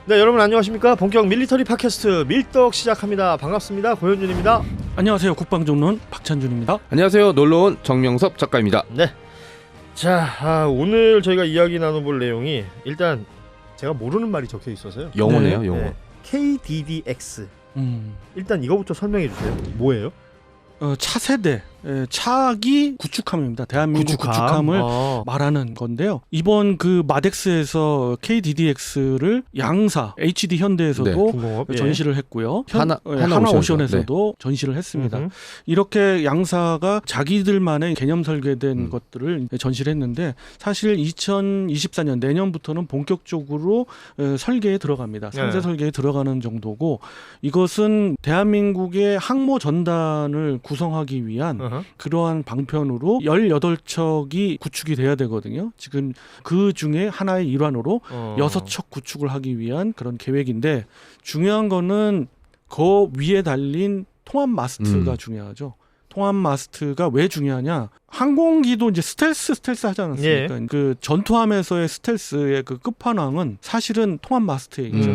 네, 여러분 안녕하십니까? 본격 밀리터리 팟캐스트 밀떡 시작합니다. 반갑습니다. 고현준입니다. 안녕하세요. 국방전문 박찬준입니다. 안녕하세요. 놀러온 정명섭 작가입니다. 네. 자, 오늘 저희가 이야기 나눠볼 내용이 일단 제가 모르는 말이 적혀 있어서요. 영어네요. 네. 영어. 네. KDDX. 일단 이거부터 설명해 주세요. 뭐예요? 차세대 차기 구축함입니다. 대한민국 구축함을 말하는 건데요. 이번 그 마덱스에서 KDDX를 양사 HD 현대에서도 네. 전시를 했고요. 하나오션에서도 하나오션에서도 전시를 했습니다. 이렇게 양사가 자기들만의 개념 설계된 것들을 전시를 했는데 사실 2024년 내년부터는 본격적으로 설계에 들어갑니다. 상세 설계에 들어가는 정도고 이것은 대한민국의 항모 전단을 구성하기 위한 그러한 방편으로 18척이 구축이 돼야 되거든요. 지금 그 중에 하나의 일환으로 6척 구축을 하기 위한 그런 계획인데 중요한 거는 그 위에 달린 통합 마스트가 중요하죠. 통합 마스트가 왜 중요하냐? 항공기도 이제 스텔스 하지 않았습니까? 예. 그 전투함에서의 스텔스의 그 끝판왕은 사실은 통합 마스트에 있죠.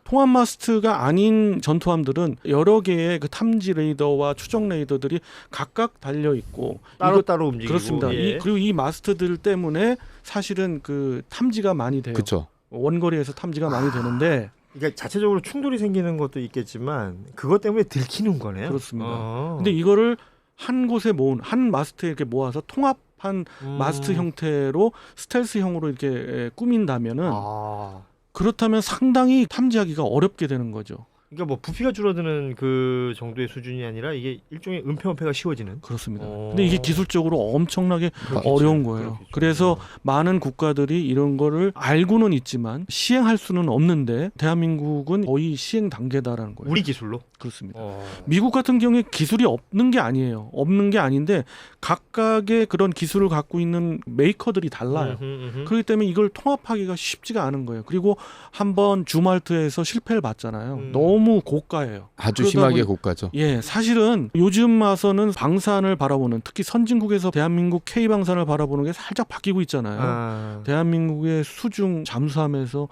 통합 마스트가 아닌 전투함들은 여러 개의 그 탐지 레이더와 추적 레이더들이 각각 달려 있고 따로 움직이고 그렇습니다. 예. 그리고 이 마스트들 때문에 사실은 그 탐지가 많이 돼요. 그렇죠. 원거리에서 탐지가 많이 되는데. 그러니까 자체적으로 충돌이 생기는 것도 있겠지만 그것 때문에 들키는 거네요. 그렇습니다. 근데 이거를 한 곳에 모은 한 마스트에 이렇게 모아서 통합한 마스트 형태로 스텔스형으로 이렇게 꾸민다면은 그렇다면 상당히 탐지하기가 어렵게 되는 거죠. 그러니까 뭐 부피가 줄어드는 그 정도의 수준이 아니라 이게 일종의 은폐가 쉬워지는. 그렇습니다. 근데 이게 기술적으로 엄청나게 그렇겠죠. 어려운 거예요. 그렇겠죠. 그래서 많은 국가들이 이런 거를 알고는 있지만 시행할 수는 없는데 대한민국은 거의 시행 단계다라는 거예요. 우리 기술로? 그렇습니다. 미국 같은 경우에 기술이 없는 게 아니에요. 없는 게 아닌데 각각의 그런 기술을 갖고 있는 메이커들이 달라요. 그렇기 때문에 이걸 통합하기가 쉽지가 않은 거예요. 그리고 한번 주말트에서 실패를 봤잖아요. 너무 고가예요. 아주 심하게 고가죠. 예, 사실은 요즘 와서는 방산을 바라보는 특히 선진국에서 대한민국 K방산을 바라보는 게 살짝 바뀌고 있잖아요. 대한민국의 수중 잠수함에서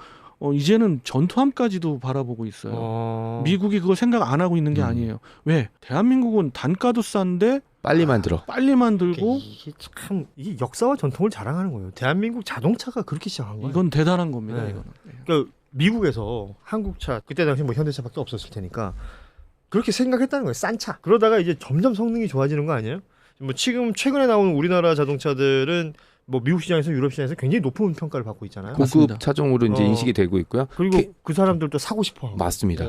이제는 전투함까지도 바라보고 있어요. 미국이 그걸 생각 안 하고 있는 게 아니에요. 왜? 대한민국은 단가도 싼데 빨리 만들어. 빨리 만들고 이게 참 이게 역사와 전통을 자랑하는 거예요. 대한민국 자동차가 그렇게 시작한 거예요. 이건 대단한 겁니다. 네. 이거는. 그러니까 미국에서 한국차 그때 당시 뭐 현대차밖에 없었을 테니까 그렇게 생각했다는 거예요. 싼 차. 그러다가 이제 점점 성능이 좋아지는 거 아니에요? 뭐 지금 최근에 나오는 우리나라 자동차들은 뭐 미국 시장에서 유럽 시장에서 굉장히 높은 평가를 받고 있잖아요. 고급 맞습니다. 차종으로 이제 인식이 되고 있고요. 그리고 그 사람들도 사고 싶어. 맞습니다.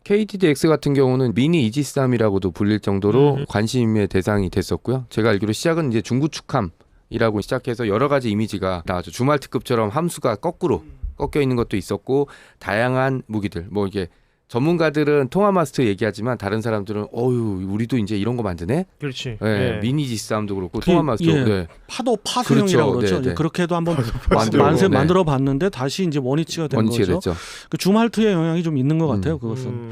KDDX 같은 경우는 미니 이지스함이라고도 불릴 정도로 관심의 대상이 됐었고요. 제가 알기로 시작은 이제 중구축함이라고 시작해서 여러 가지 이미지가 나왔죠. 주말특급처럼 함수가 거꾸로 꺾여 있는 것도 있었고 다양한 무기들 뭐 이게 전문가들은 통합 마스터 얘기하지만 다른 사람들은 우리도 이제 이런 거 만드네. 그렇지. 네, 네. 미니 지스함도 그렇고 통합 마스터. 예. 네. 파수형이라고 그렇죠. 그러죠. 네. 그렇게도 한번 만들어, 만들어 봤는데 다시 이제 원위치가 된 거죠. 됐죠. 그 주말트의 영향이 좀 있는 것 같아요. 그것은.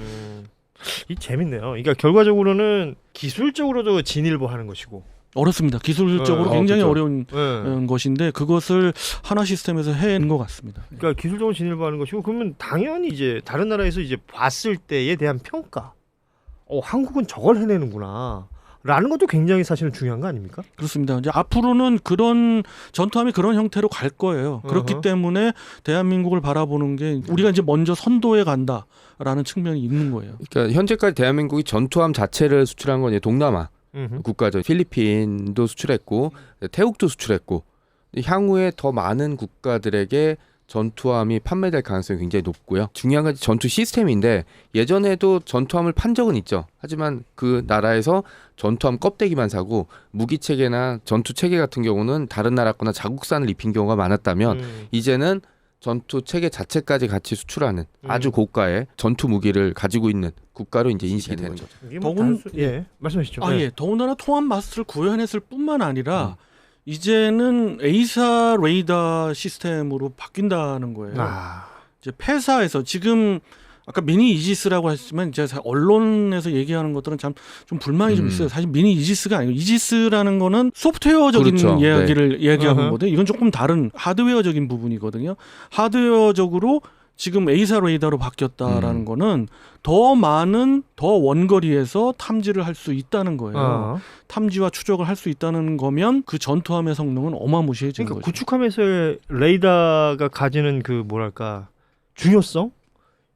이 재밌네요. 그러니까 결과적으로는 기술적으로도 진일보하는 것이고 어렵습니다. 기술적으로 굉장히 그렇죠. 어려운 것인데 그것을 하나 시스템에서 해낸 것 같습니다. 그러니까 기술적으로 진일보하는 것이고 그러면 당연히 이제 다른 나라에서 이제 봤을 때에 대한 평가. 한국은 저걸 해내는구나. 라는 것도 굉장히 사실은 중요한 거 아닙니까? 그렇습니다. 이제 앞으로는 그런 전투함이 그런 형태로 갈 거예요. 그렇기 때문에 대한민국을 바라보는 게 우리가 이제 먼저 선도에 간다라는 측면이 있는 거예요. 그러니까 현재까지 대한민국이 전투함 자체를 수출한 건 이제 동남아 국가죠. 필리핀도 수출했고 태국도 수출했고 향후에 더 많은 국가들에게 전투함이 판매될 가능성이 굉장히 높고요. 중요한 건 전투 시스템인데 예전에도 전투함을 판 적은 있죠. 하지만 그 나라에서 전투함 껍데기만 사고 무기 체계나 전투 체계 같은 경우는 다른 나라 거나 자국산을 입힌 경우가 많았다면 이제는 전투 체계 자체까지 같이 수출하는 아주 고가의 전투 무기를 가지고 있는 국가로 이제 인식이 되는 거죠. 말씀하시죠. 더군다나 통합 마스터를 구현했을 뿐만 아니라 이제는 A사 레이더 시스템으로 바뀐다는 거예요. 이제 폐사에서 지금 아까 미니 이지스라고 했지만 이제 언론에서 얘기하는 것들은 참 좀 불만이 좀 있어요. 사실 미니 이지스가 아니고 이지스라는 거는 소프트웨어적인 그렇죠. 이야기를 얘기하는 건데 이건 조금 다른 하드웨어적인 부분이거든요. 하드웨어적으로 지금 A사 레이더로 바뀌었다라는 거는 더 많은 더 원거리에서 탐지를 할 수 있다는 거예요. 탐지와 추적을 할 수 있다는 거면 그 전투함의 성능은 어마무시해지는 그러니까 거죠. 구축함에서의 레이더가 가지는 그 뭐랄까 중요성?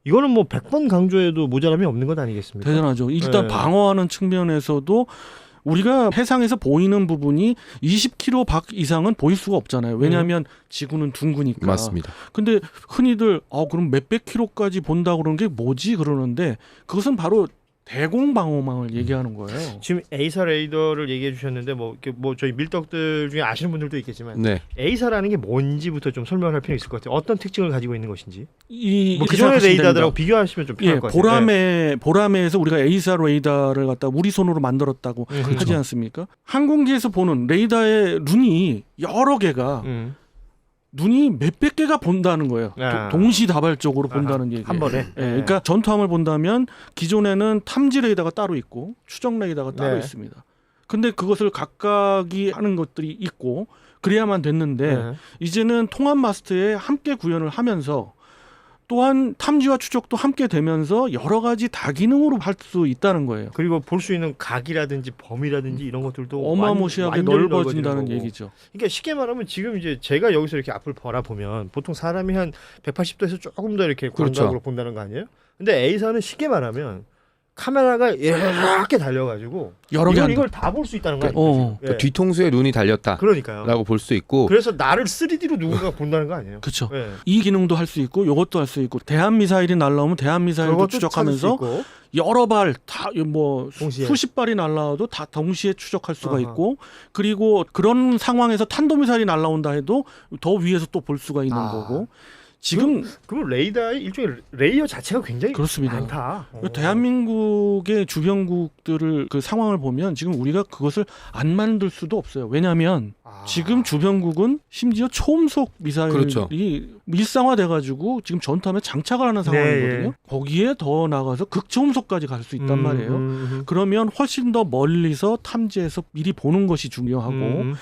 이거는 뭐 100번 강조해도 모자람이 없는 것 아니겠습니까? 대단하죠. 일단 네. 방어하는 측면에서도 우리가 해상에서 보이는 부분이 20km 밖 이상은 보일 수가 없잖아요. 왜냐하면 지구는 둥그니까. 맞습니다. 근데 흔히들 그럼 몇백 킬로까지 본다 그러는 게 뭐지 그러는데 그것은 바로 대공 방어망을 얘기하는 거예요. 지금 A사 레이더를 얘기해 주셨는데 뭐 저희 밀떡들 중에 아시는 분들도 있겠지만 네. A사라는 게 뭔지부터 좀 설명할 필요 있을 것 같아요. 어떤 특징을 가지고 있는 것인지. 뭐 이렇게 기존의 생각하시면 레이더들하고 됩니다. 비교하시면 좀 편할 것 같아요. 보라매에서 우리가 A사 레이더를 갖다 우리 손으로 만들었다고 하지 않습니까? 항공기에서 보는 레이더의 눈이 여러 개가 눈이 몇백 개가 본다는 거예요. 동시다발적으로 본다는 얘기예요. 한 번에. 그러니까 전투함을 본다면 기존에는 탐지 레이더가 따로 있고 추적 레이더가 따로 네. 있습니다. 근데 그것을 각각이 하는 것들이 있고 그래야만 됐는데 이제는 통합 마스트에 함께 구현을 하면서 또한 탐지와 추적도 함께 되면서 여러 가지 다기능으로 할 수 있다는 거예요. 그리고 볼 수 있는 각이라든지 범위라든지 이런 것들도 어마무시하게 완전히 넓어진다는 넓어지는 거고. 얘기죠. 그러니까 쉽게 말하면 지금 이제 제가 여기서 이렇게 앞을 바라보면 보통 사람이 한 180도에서 조금 더 이렇게 그렇죠. 광각으로 본다는 거 아니에요? 근데 A사는 쉽게 말하면 카메라가 이렇게 달려가지고 여러 개 이걸 다 볼 수 있다는 거 아니에요? 어. 지금? 예. 뒤통수에 눈이 달렸다라고 그러니까요. 볼 수 있고 그래서 나를 3D로 누군가 본다는 거 아니에요? 그렇죠. 예. 이 기능도 할 수 있고 이것도 할 수 있고 대한 미사일이 날라오면 대한 미사일도 그것도 찾을 수 추적하면서 있고. 여러 발 다 뭐 동시에. 수십 발이 날라와도 다 동시에 추적할 수가 아하. 있고 그리고 그런 상황에서 탄도미사일이 날라온다 해도 더 위에서 또 볼 수가 있는 거고 지금 그러면 레이더의 일종의 레이어 자체가 굉장히 그렇습니다. 많다. 대한민국의 주변국들을 그 상황을 보면 지금 우리가 그것을 안 만들 수도 없어요. 왜냐하면 지금 주변국은 심지어 초음속 미사일이 그렇죠. 일상화돼가지고 지금 전투함에 장착을 하는 상황이거든요. 예. 거기에 더 나가서 극초음속까지 갈 수 있단 말이에요. 그러면 훨씬 더 멀리서 탐지해서 미리 보는 것이 중요하고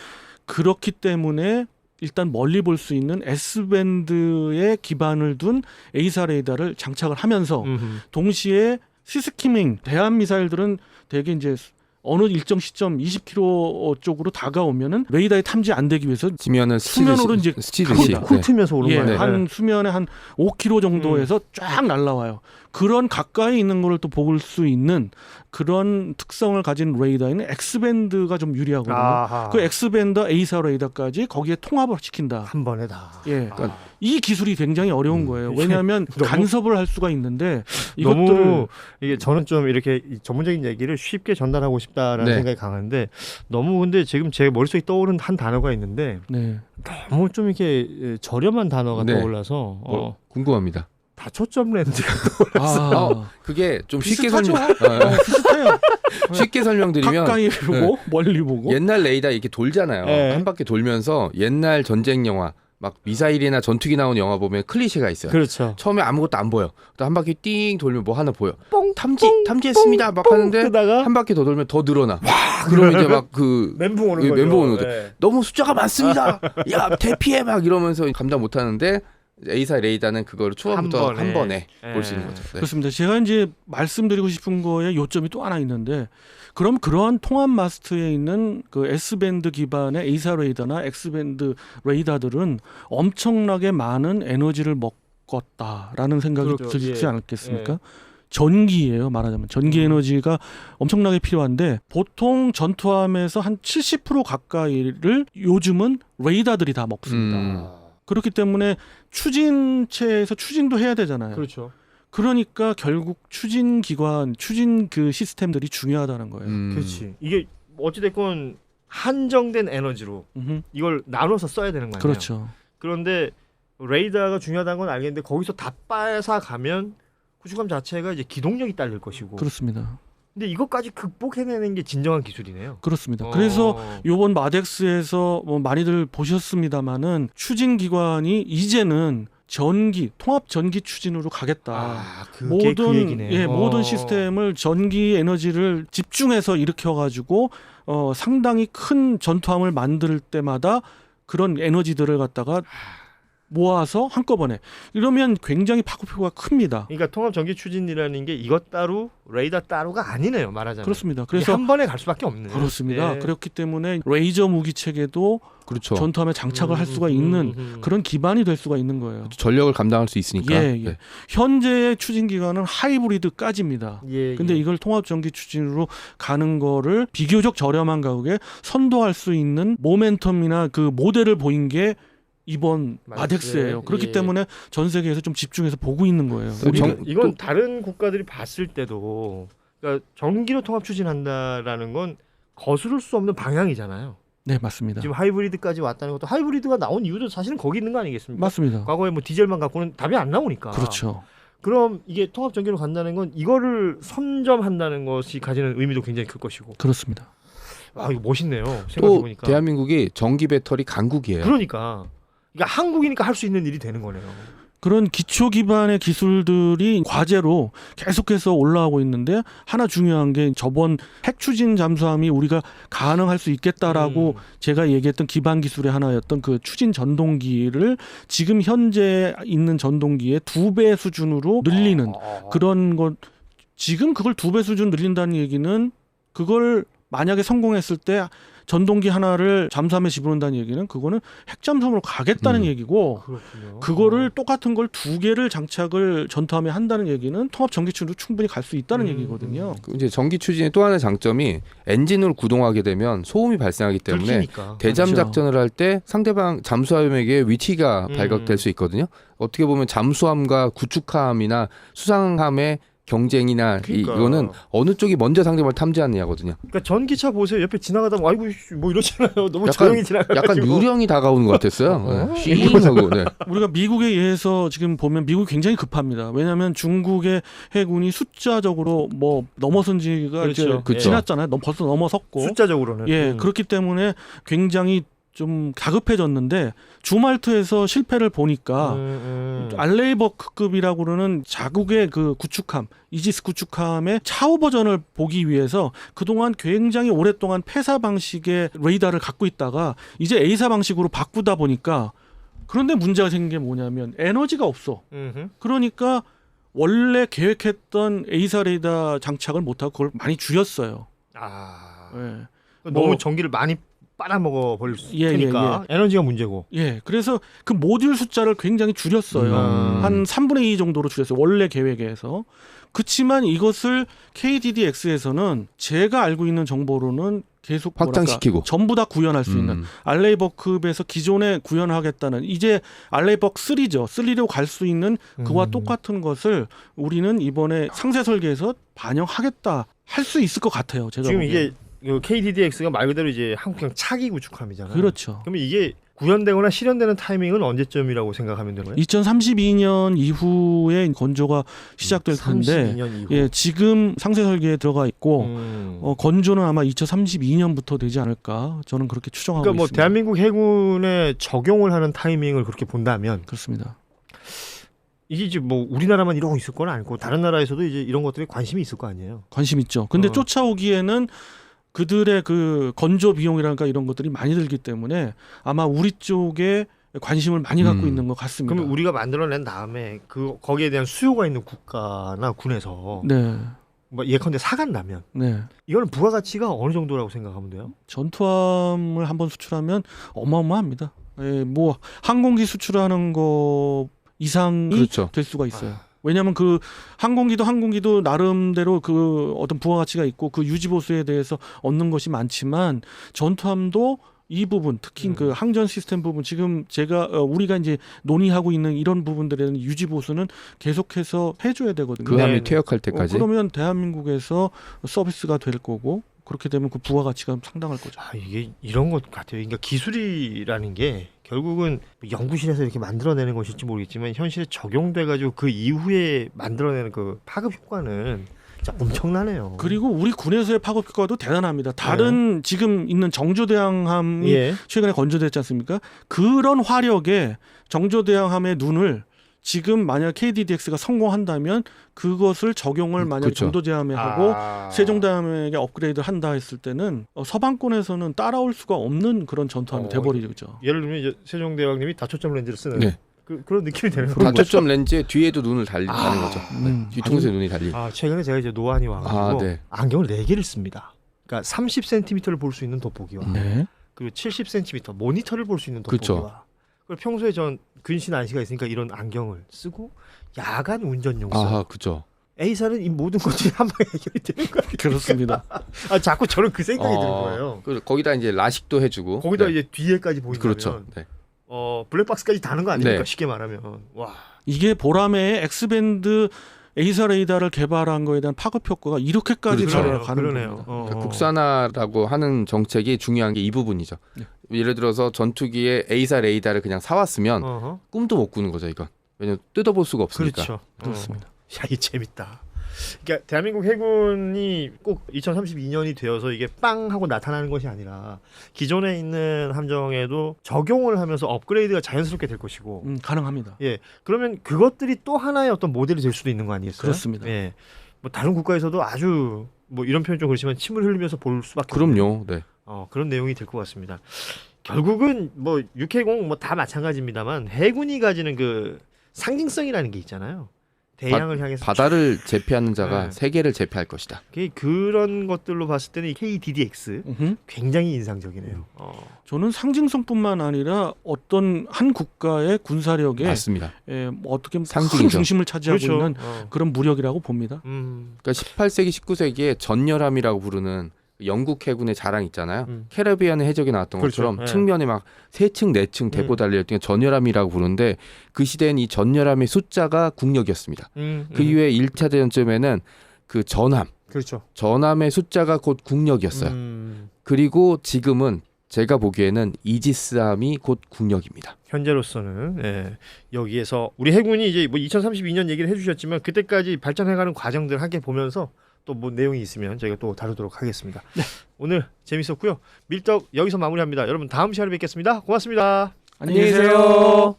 그렇기 때문에 일단 멀리 볼 수 있는 S밴드에 기반을 둔 A사 레이더를 장착을 하면서 동시에 시스키밍 대한 미사일들은 대개 이제 어느 일정 시점 20km 쪽으로 다가오면은 레이더에 탐지 안 되기 위해서 지면은 수면으로 이제 스치듯이 갑니다. 훑으면서 오는 예, 거예요. 한 수면에 한 5km 정도에서 쫙 날라와요. 그런 가까이 있는 거를 또 볼 수 있는 그런 특성을 가진 레이더에는 X밴드가 좀 유리하거든요. 아하. 그 X밴드 A사 레이더까지 거기에 통합을 시킨다. 한 번에 다. 예. 그러니까 이 기술이 굉장히 어려운 거예요. 왜냐하면 너무- 간섭을 할 수가 있는데 너무 이것들을 이게 저는 좀 이렇게 이 전문적인 얘기를 쉽게 전달하고 싶다라는 네. 생각이 강한데 너무 근데 지금 제 머릿속에 떠오른 한 단어가 있는데 네. 너무 좀 이렇게 저렴한 단어가 네. 떠올라서 궁금합니다. 다초점 렌즈가 그게 좀 쉽게 비슷하죠? 설명 비슷해요. 쉽게 설명드리면 가까이 보고 멀리 보고. 옛날 레이더 이렇게 돌잖아요. 네. 한 바퀴 돌면서 옛날 전쟁 영화 막 미사일이나 전투기 나온 영화 보면 클리셰가 있어요. 그렇죠. 처음에 아무것도 안 보여. 또 한 바퀴 띵 돌면 뭐 하나 보여. 뽕 탐지했습니다. 막 하는데 뜨다가 한 바퀴 더 돌면 더 늘어나. 그러면 이제 막 그 멘붕 오는 예, 거죠. 멘붕 오는 거죠. 네. 너무 숫자가 많습니다. 야 대피해 막 이러면서 감당 못 하는데 A사 레이더는 그거를 초반부터 한 번에 볼 수 있는 거죠. 네. 그렇습니다. 제가 이제 말씀드리고 싶은 거에 요점이 또 하나 있는데 그럼 그러한 통합 마스트에 있는 그 S밴드 기반의 A사 레이더나 X밴드 레이더들은 엄청나게 많은 에너지를 먹었다라는 생각이 그렇죠. 들지 예. 않겠습니까? 전기예요. 말하자면 전기 에너지가 엄청나게 필요한데 보통 전투함에서 한 70% 가까이를 요즘은 레이더들이 다 먹습니다. 그렇기 때문에 추진체에서 추진도 해야 되잖아요. 그렇죠. 그러니까 결국 추진 기관, 추진 그 시스템들이 중요하다는 거예요. 그렇지. 이게 어찌됐건 한정된 에너지로 이걸 나눠서 써야 되는 거 아니에요? 그렇죠. 그런데 레이더가 중요하다는 건 알겠는데 거기서 다 뺏어 가면 구축함 자체가 이제 기동력이 딸릴 것이고. 그렇습니다. 근데 이것까지 극복해내는 게 진정한 기술이네요. 그렇습니다. 그래서 요번 마덱스에서 뭐 많이들 보셨습니다마는 추진 기관이 이제는 전기 통합 전기 추진으로 가겠다. 그게 그 얘기네. 모든 시스템을 전기 에너지를 집중해서 일으켜 가지고 상당히 큰 전투함을 만들 때마다 그런 에너지들을 갖다가 모아서 한꺼번에 이러면 굉장히 파급효과가 큽니다. 그러니까 통합 전기 추진이라는 게 이것 따로 레이더 따로가 아니네요. 말하자면. 그렇습니다. 그래서 그래서 한 번에 갈 수밖에 없네요. 그렇습니다. 네. 그렇기 때문에 레이저 무기 체계도 그렇죠. 전투함에 장착을 할 수가 있는 그런 기반이 될 수가 있는 거예요. 전력을 감당할 수 있으니까. 예, 예. 네. 현재의 추진 기간은 하이브리드까지입니다. 예, 근데 이걸 통합 전기 추진으로 가는 거를 비교적 저렴한 가격에 선도할 수 있는 모멘텀이나 그 모델을 보인 게 이번 마덱스예요. 그렇기 예. 때문에 전 세계에서 좀 집중해서 보고 있는 거예요. 이건 다른 국가들이 봤을 때도 그러니까 전기로 통합 추진한다라는 건 거스를 수 없는 방향이잖아요. 네, 맞습니다. 지금 하이브리드까지 왔다는 것도 하이브리드가 나온 이유도 사실은 거기 있는 거 아니겠습니까? 맞습니다. 과거에 뭐 디젤만 갖고는 답이 안 나오니까. 그렇죠. 그럼 이게 통합 전기로 간다는 건 이거를 선점한다는 것이 가지는 의미도 굉장히 클 것이고. 그렇습니다. 아, 이거 멋있네요. 또 생각해보니까. 대한민국이 전기 배터리 강국이에요. 그러니까 한국이니까 할 수 있는 일이 되는 거네요. 그런 기초 기반의 기술들이 과제로 계속해서 올라오고 있는데 하나 중요한 게 저번 핵 추진 잠수함이 우리가 가능할 수 있겠다라고 제가 얘기했던 기반 기술의 하나였던 그 추진 전동기를 지금 현재 있는 전동기의 2배 수준으로 늘리는 그런 것. 지금 그걸 2배 수준 늘린다는 얘기는 그걸 만약에 성공했을 때 전동기 하나를 잠수함에 집어넣는다는 얘기는 그거는 핵잠수함으로 가겠다는 얘기고 그렇군요. 그거를 똑같은 걸 2개를 장착을 전투함에 한다는 얘기는 통합 전기추진으로 충분히 갈 수 있다는 얘기거든요. 이제 전기 추진의 또 하나의 장점이 엔진을 구동하게 되면 소음이 발생하기 때문에 들키니까. 대잠 그렇죠. 작전을 할 때 상대방 잠수함에게 위치가 발각될 수 있거든요. 어떻게 보면 잠수함과 구축함이나 수상함의 경쟁이나 그러니까. 이거는 어느 쪽이 먼저 상대방을 탐지하느냐거든요. 그러니까 전기차 보세요. 옆에 지나가다 보면 아이고 뭐 이러잖아요. 너무 약간- 조용히 지나가지고. 약간 유령이 다가오는 것 같았어요. 어. 네. 싱하고. 네. 우리가 미국에 의해서 지금 보면 미국이 굉장히 급합니다. 왜냐하면 중국의 해군이 숫자적으로 뭐 넘어선 지가 그렇죠. 이제 그렇죠. 지났잖아요. 벌써 넘어섰고. 숫자적으로는. 예, 그렇기 때문에 굉장히 좀 다급해졌는데 주말트에서 실패를 보니까 알레이버크급이라고 그러는 자국의 그 구축함, 이지스 구축함의 차후 버전을 보기 위해서 그동안 굉장히 오랫동안 폐사 방식의 레이더를 갖고 있다가 이제 A사 방식으로 바꾸다 보니까 그런데 문제가 생긴 게 뭐냐면 에너지가 없어. 그러니까 원래 계획했던 A사 레이더 장착을 못하고 그걸 많이 줄였어요. 아. 예. 너무 뭐- 전기를 많이 빨아먹어 버릴 수 예, 테니까 에너지가 문제고. 예, 그래서 그 모듈 숫자를 굉장히 줄였어요. 한 3분의 2 정도로 줄였어요. 원래 계획에서. 그렇지만 이것을 KDDX에서는 제가 알고 있는 정보로는 계속 확장시키고. 전부 다 구현할 수 있는 알레이버급에서 기존에 구현하겠다는 이제 알레이버 3죠. 3로 갈 수 있는 그와 똑같은 것을 우리는 이번에 상세 설계에서 반영하겠다 할 수 있을 것 같아요. 제가 지금 보기엔. 이게 KDDX가 말 그대로 이제 한국형 차기 구축함이잖아요. 그렇죠. 그러면 이게 구현되거나 실현되는 타이밍은 언제쯤이라고 생각하면 되나요? 2032년 이후에 건조가 시작될 텐데 32년 이후. 예, 지금 상세 설계에 들어가 있고 음. 건조는 아마 2032년부터 되지 않을까 저는 그렇게 추정하고 그러니까 뭐 있습니다. 대한민국 해군에 적용을 하는 타이밍을 그렇게 본다면 그렇습니다. 이게 이제 뭐 우리나라만 이러고 있을 건 아니고 다른 나라에서도 이제 이런 것들에 관심이 있을 거 아니에요. 관심 있죠. 근데 어. 쫓아오기에는 그들의 그 건조 비용이랄까 이런 것들이 많이 들기 때문에 아마 우리 쪽에 관심을 많이 갖고 있는 것 같습니다. 그러면 우리가 만들어낸 다음에 그 거기에 대한 수요가 있는 국가나 군에서 네, 뭐 예컨대 사간다면 네. 이거는 부가가치가 어느 정도라고 생각하면 돼요? 전투함을 한번 수출하면 어마어마합니다. 예, 뭐 항공기 수출하는 거 이상이 그렇죠. 될 수가 있어요. 왜냐하면 그 항공기도 나름대로 그 어떤 부가가치가 있고 그 유지보수에 대해서 얻는 것이 많지만 전투함도 이 부분 특히 그 항전 시스템 부분 지금 제가 우리가 이제 논의하고 있는 이런 부분들에 대한 유지보수는 계속해서 해줘야 되거든요. 그 함이 네. 퇴역할 때까지. 그러면 대한민국에서 서비스가 될 거고 그렇게 되면 그 부가가치가 상당할 거죠. 아, 이게 이런 것 같아요. 그러니까 기술이라는 게 결국은 연구실에서 이렇게 만들어내는 것일지 모르겠지만 현실에 적용돼가지고 그 이후에 만들어내는 그 파급 효과는 진짜 엄청나네요. 그리고 우리 군에서의 파급 효과도 대단합니다. 다른 지금 있는 정조대왕함이 예. 최근에 건조됐지 않습니까? 그런 화력에 정조대왕함의 눈을 지금 만약 KDDX가 성공한다면 그것을 적용을 만약 그렇죠. 정도제함에 하고 아. 세종대왕함에게 업그레이드를 한다 했을 때는 서방권에서는 따라올 수가 없는 그런 전투함이 돼버리죠. 예를 들면 이제 세종대왕님이 다초점 렌즈를 쓰는 네. 그런 느낌이 되는 거죠. 다초점 렌즈에 뒤에도 눈을 달리는 거죠. 뒤통수에 눈이 달리. 최근에 제가 이제 노안이 와가지고 네. 안경을 4개를 씁니다. 그러니까 30cm를 볼 수 있는 돋보기와 네. 그리고 70cm 모니터를 볼 수 있는 돋보기와 그쵸. 그리고 평소에 전 근신 안시가 있으니까 이런 안경을 쓰고 야간 운전용 써. 그죠. A사는 이 모든 것들이 한 방에 해결이 되는 거예요. 그렇습니다. 자꾸 저는 그 생각이 드는 거예요. 거기다 이제 라식도 해주고. 거기다 네. 이제 뒤에까지 보인다면 그렇죠. 네. 블랙박스까지 다는 거 아닙니까? 네. 쉽게 말하면. 와. 이게 보라매의 엑스밴드 에이사 레이더를 개발한 거에 대한 파급 효과가 이렇게까지 그렇죠. 들어가는 그러네요. 겁니다. 그러니까 국산화라고 하는 정책이 중요한 게 이 부분이죠. 네. 예를 들어서 전투기에 A사 레이더를 그냥 사왔으면 어허. 꿈도 못 꾸는 거죠, 이건. 왜냐면 뜯어볼 수가 없으니까. 그렇죠. 그렇습니다. 야, 이게 재밌다. 그러니까 대한민국 해군이 꼭 2032년이 되어서 이게 빵 하고 나타나는 것이 아니라 기존에 있는 함정에도 적용을 하면서 업그레이드가 자연스럽게 될 것이고 가능합니다. 예. 그러면 그것들이 또 하나의 어떤 모델이 될 수도 있는 거 아니겠어요? 그렇습니다. 예. 뭐 다른 국가에서도 아주 뭐 이런 표현 좀 그렇지만 침을 흘리면서 볼 수밖에 그럼요. 네. 그런 내용이 될 것 같습니다. 결국은 뭐 육해공 뭐 다 마찬가지입니다만 해군이 가지는 그 상징성이라는 게 있잖아요. 대양을 향해서 바다를 제패하는 자가 네. 세계를 제패할 것이다. 그런 것들로 봤을 때는 이 KDDX 음흠. 굉장히 인상적이네요. 저는 상징성뿐만 아니라 어떤 한 국가의 군사력에 맞습니다. 뭐 어떻게 보면 큰 상징이죠. 중심을 차지하고 그렇죠. 있는 그런 무력이라고 봅니다. 그러니까 18세기, 19세기에 전열함이라고 부르는 영국 해군의 자랑 있잖아요. 캐리비안의 해적이 나왔던 그렇죠. 것처럼 네. 측면에 막 3층, 4층 대포 달려있던 게 전열함이라고 부르는데 그 시대엔 이 전열함의 숫자가 국력이었습니다. 그 이후에 1차 대전쯤에는 그 그렇죠. 전함의 숫자가 곧 국력이었어요. 그리고 지금은 제가 보기에는 이지스함이 곧 국력입니다. 현재로서는 여기에서 우리 해군이 이제 뭐 2032년 얘기를 해주셨지만 그때까지 발전해가는 과정들 함께 보면서 또 뭐 내용이 있으면 저희가 또 다루도록 하겠습니다. 네. 오늘 재밌었고요. 밀떡 여기서 마무리합니다. 여러분 다음 시간에 뵙겠습니다. 고맙습니다. 안녕히 계세요.